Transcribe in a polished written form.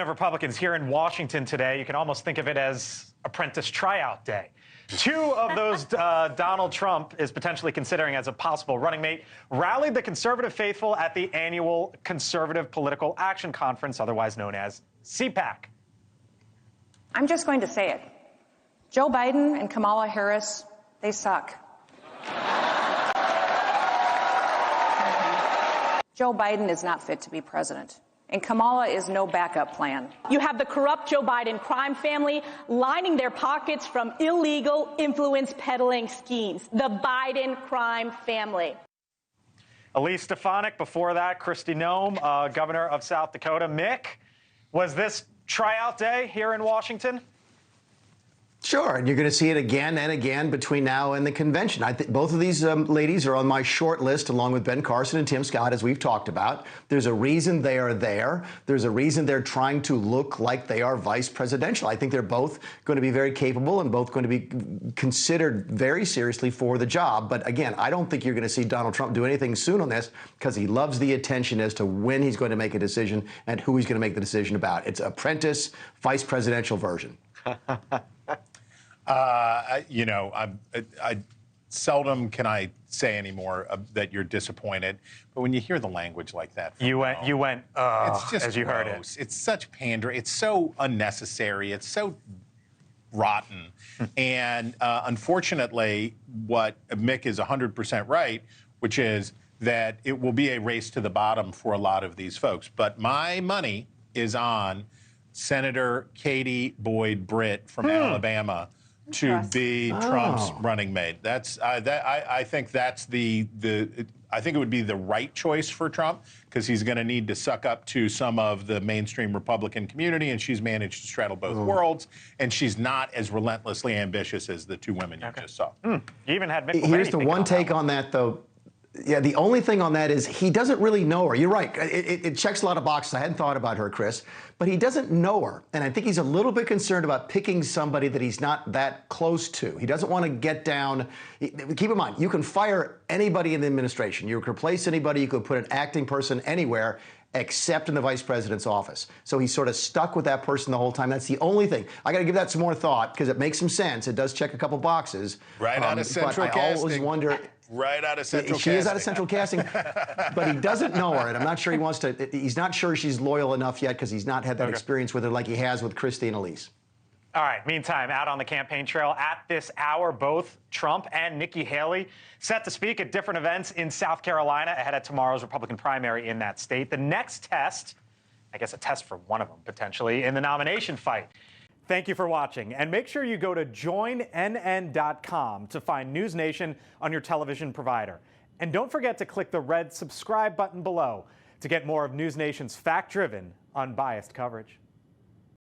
Of Republicans here in Washington today, you can almost think of it as apprentice tryout day. Two of those Donald Trump is potentially considering as a possible running mate rallied the conservative faithful at the annual Conservative Political Action Conference, otherwise known as CPAC. I'm just going to say it. Joe Biden and Kamala Harris, they suck. Joe Biden is not fit to be president. And Kamala is no backup plan. You have the corrupt Joe Biden crime family lining their pockets from illegal influence peddling schemes. The Biden crime family. Elise Stefanik, before that, Kristi Noem, governor of South Dakota. Mick, was this tryout day here in Washington? Sure, and you're going to see it again and again between now and the convention. I think both of these ladies are on my short list, along with Ben Carson and Tim Scott, as we've talked about. There's a reason they are there. There's a reason they're trying to look like they are vice presidential. I think they're both going to be very capable and both going to be considered very seriously for the job. But again, I don't think you're going to see Donald Trump do anything soon on this because he loves the attention as to when he's going to make a decision and who he's going to make the decision about. It's apprentice vice presidential version. I seldom can I say anymore that you're disappointed, but when you hear the language like that, you went, it's just as you gross. heard it. It's such pandering. It's so unnecessary. It's so rotten. And unfortunately, what Mick is 100% right, which is that it will be a race to the bottom for a lot of these folks. But my money is on Senator Katie Boyd Britt from Alabama to be Trump's running mate. That's I think that's I think it would be the right choice for Trump because he's going to need to suck up to some of the mainstream Republican community, and she's managed to straddle both worlds, and she's not as relentlessly ambitious as the two women you just saw. You even had Mick Here's the one take on that, though. Yeah, the only thing on that is he doesn't really know her. You're right. It checks a lot of boxes. I hadn't thought about her, Chris. But he doesn't know her. And I think he's a little bit concerned about picking somebody that he's not that close to. He doesn't want to get down. Keep in mind, you can fire anybody in the administration. You can replace anybody. You could put an acting person anywhere except in the vice president's office. So he's sort of stuck with that person the whole time. That's the only thing. I got to give that some more thought because it makes some sense. It does check a couple boxes. Right out of central casting. I always wonder. Right out of central casting. She is out of central casting, but he doesn't know her, and I'm not sure he wants to. He's not sure she's loyal enough yet because he's not had that experience with her like he has with Kristi and Elise. All right, meantime, out on the campaign trail at this hour, both Trump and Nikki Haley set to speak at different events in South Carolina ahead of tomorrow's Republican primary in that state. The next test, I guess a test for one of them potentially, in the nomination fight. Thank you for watching, and make sure you go to joinnn.com to find NewsNation on your television provider. And don't forget to click the red subscribe button below to get more of NewsNation's fact-driven, unbiased coverage.